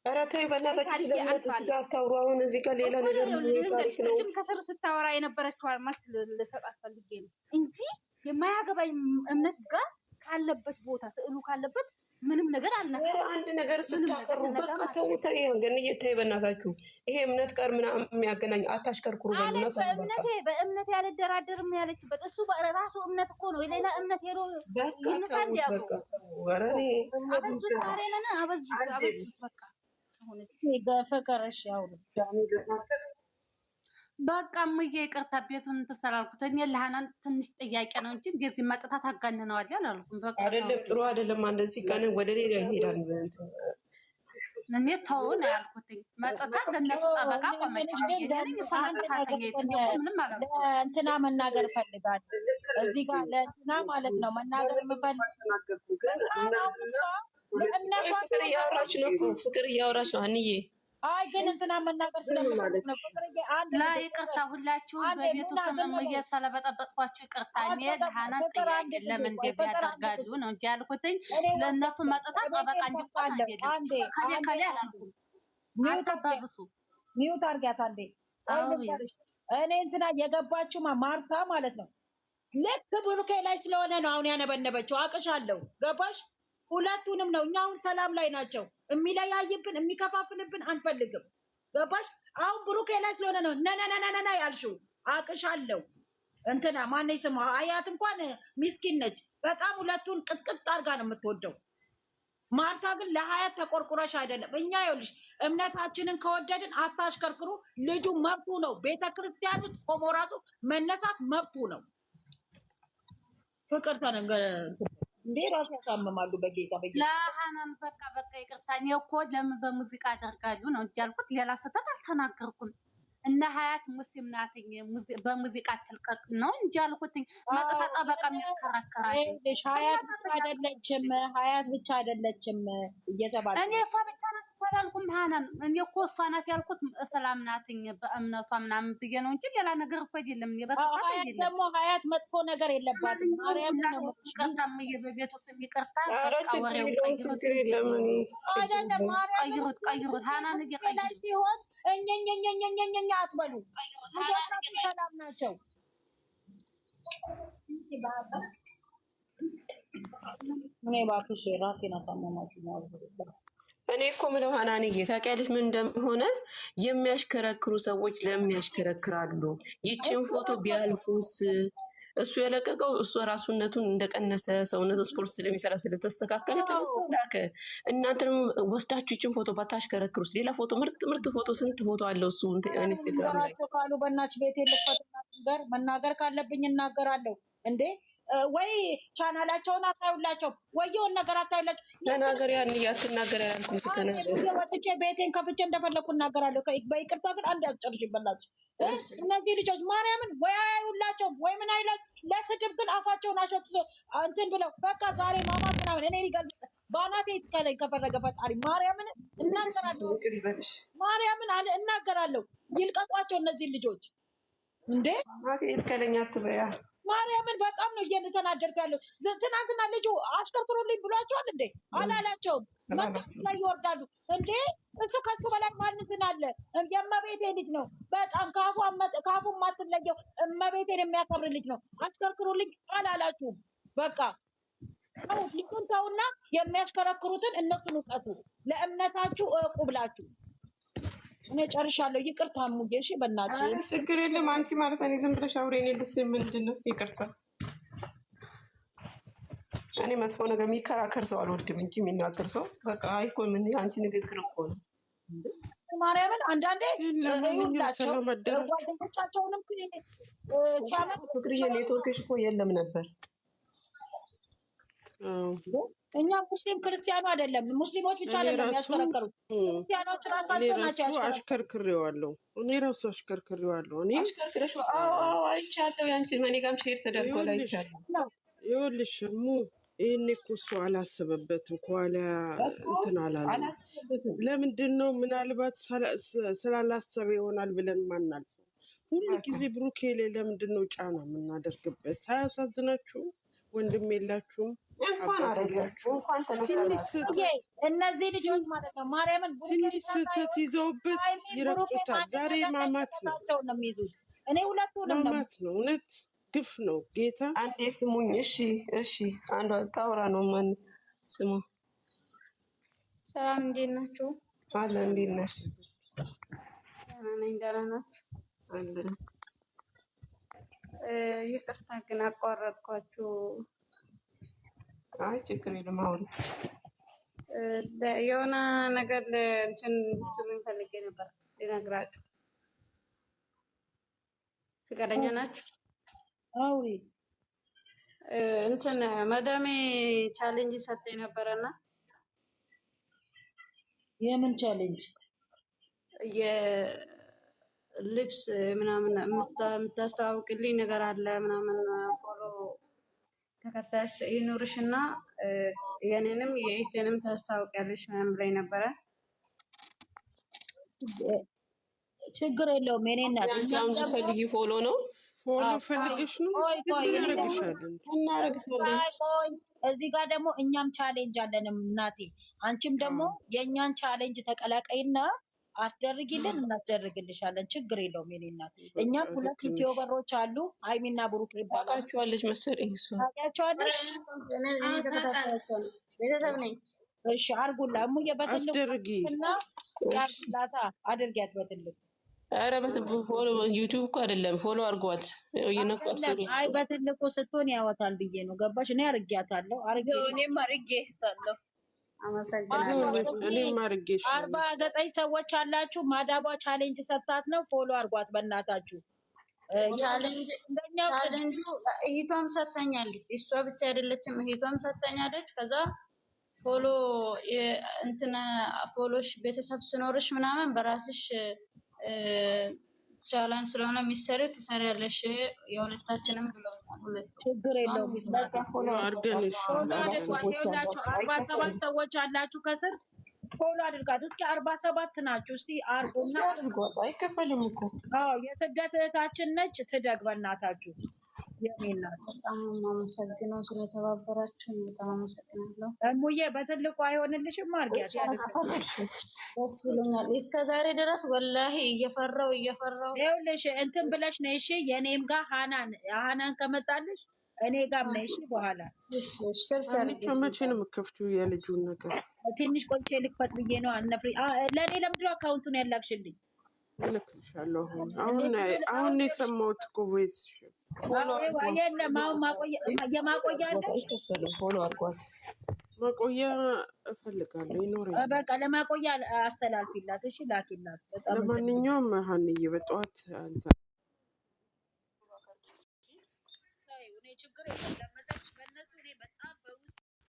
ኧረ ተይ በእናታችሁ ስለምነት እዚህ ጋር አታውሩ። አሁን እዚህ ጋር ሌላ ነገር ታሪክ ነው። ከስር ስታወራ የነበረችው መልስ ልሰጣት ፈልጌ ነው እንጂ የማያገባኝ እምነት ጋር ካለበት ቦታ ስዕሉ ካለበት ምንም ነገር አልነካ። አንድ ነገር ስታከሩ በቃ ተው ተይ ግን እየታይ በእናታችሁ ይሄ እምነት ጋር ምናምን የሚያገናኝ አታሽከርክሩ። በእምነት ያልደራደርም ያለችበት እሱ በራሱ እምነት እኮ ነው። የሌላ እምነት ሄዶ ይነሳል ያው ወራኔ አበዙት ማርያምን አበዙት በቃ አሁንስ በፈቀረሽ ያው በቃ ሙዬ ይቅርታ ቤቱን ተሰላልኩት። እኔ ለሃናን ትንሽ ጥያቄ ነው እንጂ እንደዚህ መጥታት አጋንነዋል ያላልኩም። በቃ አይደለም ጥሩ አይደለም። እንደዚህ ቀን ወደ ሌላ ይሄዳል። እኔ ተው ነው ያልኩት። መጥታት ለነሱ ጠበቃ ቆመች። የኔን ሰላጣታኛ ምንም ማለት ነው። እንትና መናገር ፈልጋለሁ እዚህ ጋር ለእንትና ማለት ነው መናገር የምፈልገው ፍቅር እያወራች ነው እኮ ፍቅር እያወራች ነው አንዬ። አይ ግን እንትና መናገር ስለምፈልግ ነው። ላይ ይቅርታ ሁላችሁ በቤቱ ስም እየሰለበጠበጥኳችሁ ይቅርታ። እኔ ለሃናን ጥያቄ ለምን እንደዚህ ያደርጋሉ ነው እንጂ ያልኩትኝ ለእነሱ መጥታ ጠበቃ እንዲቆም አይደለም። ከሌ አላልኩም። አታባብሱ። ሚውት አድርጊያት አንዴ። እኔ እንትና የገባችው ማርታ ማለት ነው ልክ ብሩኬ ላይ ስለሆነ ነው አሁን ያነበነበችው። አቅሻለሁ ገባሽ? ሁለቱንም ነው። እኛ አሁን ሰላም ላይ ናቸው። የሚለያይብን የሚከፋፍልብን አንፈልግም። ገባሽ? አሁን ብሩኬ ላይ ስለሆነ ነው ነነነነነ ያልሽው። አቅሻለሁ እንትና ማነው ስሟ አያት እንኳን ሚስኪን ነች በጣም ሁለቱን ቅጥቅጥ አድርጋ ነው የምትወደው። ማርታ ግን ለሀያት ተቆርቁረሽ አይደለም። እኛ ይኸውልሽ እምነታችንን ከወደድን አታሽከርክሩ። ልጁ መብቱ ነው። ቤተክርስቲያን ውስጥ ቆሞ ራሱ መነሳት መብቱ ነው። ፍቅር ተነገረ እንዴ ራሱ ያሳምማሉ። በጌታ ለሃናን በቃ ይቅርታ። እኔ እኮ ለምን በሙዚቃ አደርጋሉ ነው እንጂ ያልኩት ሌላ ስህተት አልተናገርኩም። እና ሀያት ሙስሊም ናትኝ በሙዚቃ አትልቀቅ ነው እንጂ ያልኩት። መጥታ ጠበቃ የሚከራከራል ሀያት ብቻ አይደለችም እየተባለ እኔ እሷ ብቻ ናት አላልኩም። ሃናን እኔ እኮ እሷ ናት ያልኩት እስላም ናትኝ በእምነቷ ምናምን ብዬ ነው እንጂ ሌላ ነገር እኮ አይደለም። በቃ ደግሞ ሀያት መጥፎ ነገር የለባትም። ማርያም ነው ይቅርታም በቤቱ ስም ይቅርታ። ወሬው ቀይሩት ሃናን እየቀይሩት ሲሆን እኛኛኛኛኛኛ አትበሉ። ልጆቻችሁ ሰላም ናቸው። እኔ እባክሽ ራሴን አሳመማችሁ ማለት ነው። እኔ እኮ ምለው ሃናንዬ ታውቂያለሽ ምን እንደሆነ? የሚያሽከረክሩ ሰዎች ለምን ያሽከረክራሉ? ይችን ፎቶ ቢያልፉስ? እሱ የለቀቀው እሱ ራሱነቱን እንደቀነሰ ሰውነቱ ስፖርት ስለሚሰራ ስለተስተካከለ ተነሳ ላከ። እናንተም ወስዳችሁ ይችን ፎቶ ባታሽከረክሩስ? ሌላ ፎቶ ምርጥ ፎቶ ስንት ፎቶ አለው እሱ ኢንስታግራም ላይ ካሉ በእናትሽ ቤት የለፈት መናገር ካለብኝ እናገራለሁ እንዴ። ወይ ቻናላቸውን አታዩላቸው ወይ የሆነ ነገር አታዩላቸው። ተናገር ያን ያትናገር ያልኩት ተናገር። ወጥቼ ቤቴን ከፍቼ እንደፈለኩ እናገራለሁ። በይቅርታ ግን አንድ ያስጨርሽ ይበላች። እነዚህ ልጆች ማርያምን ወይ አያዩላቸው ወይ ምን አይላቸው። ለስድብ ግን አፋቸውን አሸት እንትን ብለው በቃ ዛሬ ማማት ምናምን እኔ ሊገልጽ ባናቴ ይትከለኝ ከፈረገ ፈጣሪ ማርያምን እናገራለሁ። ማርያምን አለ እናገራለሁ። ይልቀቋቸው እነዚህ ልጆች እንዴ ማቴ ይትከለኝ አትበያ። ማርያምን በጣም ነው እየተናደድኩ ያለው። ትናንትና ልጁ አሽከርክሮልኝ ብሏቸዋል እንዴ? አላላቸውም። መንገድ ላይ ይወርዳሉ እንዴ? እሱ ከሱ በላይ ማንትን አለ? የእመቤቴ ልጅ ነው። በጣም ካፉ ማትለየው እመቤቴን የሚያከብር ልጅ ነው። አሽከርክሮልኝ አላላችሁም። በቃ ልጁን ተውና የሚያሽከረክሩትን እነሱን ውቀቱ። ለእምነታችሁ እቁ ብላችሁ እኔ ጨርሻለሁ። ይቅርታ ሙዬ እሺ በእናትሽ ችግር የለም። አንቺ ማለት እኔ ዝም ብለሽ አውሬ እኔ ልስ ምንድነው? ይቅርታ እኔ መጥፎ ነገር የሚከራከር ሰው አልወድም እንጂ የሚናገር ሰው በቃ አይኮ ምን አንቺ ንግግር እኮ ነው። ማርያምን አንዳንዴ ይሁላቸው ጓደኞቻቸውንም ሲያመጡ ፍቅርዬ ኔትወርክሽ እኮ የለም ነበር። እኛ ሙስሊም ክርስቲያኑ አይደለም። ሙስሊሞች ብቻ አይደለም ያሽከረከሩት። ክርስቲያኖች ራሳቸው ናቸው ያሽከረከሩት። አሽከርክሬዋለሁ እኔ ራሱ አሽከርክሬዋለሁ። እኔ አሽከርክረሽ አይቻለሁ። ያንቺ ማን ጋርም ሼር ተደርጓል አይቻለሁ። ይኸውልሽ ይሄን እኮ እሱ አላሰበበትም። ከኋላ እንትን አላለም። ለምንድን ነው ምናልባት ስላላሰበ ይሆናል ብለን ማናልፈው? ሁሉ ጊዜ ብሩኬ ላይ ለምንድን ነው ጫና የምናደርግበት? አያሳዝናችሁም? ወንድም የላችሁም እንኳን አባት አደረጋችሁ የላችሁም። እንኳን ትንሽ ተነሳላችሁ። ስህተት እነዚህ ልጆች ማለት ነው ማርያምን ትንሽ ስህተት ይዘውበት ይረግጡታል። ዛሬ ማማት ነው ነው የሚይዙት። እኔ ሁለቱንም ነው ማማት ነው። እውነት ግፍ ነው ጌታ። አንዴ ስሙኝ። እሺ እሺ፣ አንዷ ታውራ ነው። ማን ስሙ? ሰላም እንዴት ናችሁ? አለ እንዴት ነሽ? ደህና ነኝ። ደህና ናችሁ? አለ። ይቅርታ ግን አቋረጥኳችሁ። አይ ችግር የለም አውሪ። የሆነ ነገር እንትን ልትሉኝ ፈልጌ ነበር ልነግራችሁ። ፈቃደኛ ናችሁ? አውሪ። እንትን መዳሜ ቻሌንጅ ሰጠኝ ነበረና የምን ቻሌንጅ? የልብስ ምናምን የምታስተዋውቅልኝ ነገር አለ ምናምን ፎሎ ተከታዮች ይኑርሽ እና የኔንም የኢቴንም ታስታውቂያለሽ ምናምን ብላኝ ነበረ። ችግር የለውም የኔ እናት። እኛም ፈልጊ ፎሎ ነው ፎሎ ፈልገሽ ነው እናረግሻለን። እዚህ ጋር ደግሞ እኛም ቻሌንጅ አለንም እናቴ። አንቺም ደግሞ የእኛን ቻሌንጅ ተቀላቀይና አስደርጊልን፣ እናስደርግልሻለን። ችግር የለውም የኔ እናት። እኛም ሁለት ዩቲዩበሮች አሉ፣ ሀይሚና ብሩክ ይባላሉ። ታውቃቸዋለች መሰለኝ እሱ። ታውቂያቸዋለሽ? ቤተሰብ ነኝ። እሺ አርጉላ እሙዬ በትልቁና ያርጉላታ አድርጊያት በትልቁ። ኧረ ፎሎ ዩቲዩብ እኮ አይደለም ፎሎ አርጓት። እየነኳት አይ በትልቁ ስትሆን ያወጣል ብዬ ነው። ገባሽ? እኔ አርጊያታለሁ። እኔም አርጌታለሁ። አመሰግናለሁ። እኔም አርጌሽ 49 ሰዎች አላችሁ። ማዳቧ ቻሌንጅ ሰጣት ነው። ፎሎ አርጓት በእናታችሁ። ቻሌንጁ እህቷም ሰጥተኛለች። እሷ ብቻ አይደለችም፣ እህቷም ሰጥተኛለች። ከዛ ፎሎ እንትን ፎሎሽ ቤተሰብ ስኖርሽ ምናምን በራስሽ ቻላንጅ ስለሆነ የሚሰሪው ትሰሪያለሽ የሁለታችንም ብለውኛል። ችግር የለውም። ፎሎ አርገንሽ 47 ሰዎች አላችሁ ከስር ፎሎ አድርጋት። እስኪ 47 ናችሁ። እስኪ አርጉና አድርጓት። አይከፈልም እኮ። አዎ የስደት እህታችን ነች። ትደግ በእናታችሁ የኔ እናት። በጣም አመሰግነው ስለተባበራችሁ በጣም አመሰግናለሁ። እሙዬ በትልቁ አይሆንልሽም አርጊያት። ደስ ብሎኛል። እስከ ዛሬ ድረስ ወላሂ እየፈራው ይኸውልሽ እንትን ብለሽ ነይ እሺ። የኔም ጋር ሃናን ከመጣልሽ እኔ ጋርም ነይ እሺ። በኋላ መቼ ነው የምከፍቺው የልጁን ነገር? ትንሽ ቆይቼ ልክፈት ብዬ ነው። አልነፍሪ ለእኔ ለምንድነው አካውንቱን ያላክሽልኝ? እልክልሻለሁ። አሁን የሰማሁት እኮ ቮይስ የለም። አሁን የማቆያ አለሽ? ፎሎ አርጓት። ማቆያ እፈልጋለሁ ይኖረኝ። በቃ ለማቆያ አስተላልፊላት እሺ፣ ላኪላት። ለማንኛውም ሀንዬ በጠዋት አንተ ችግር የለም።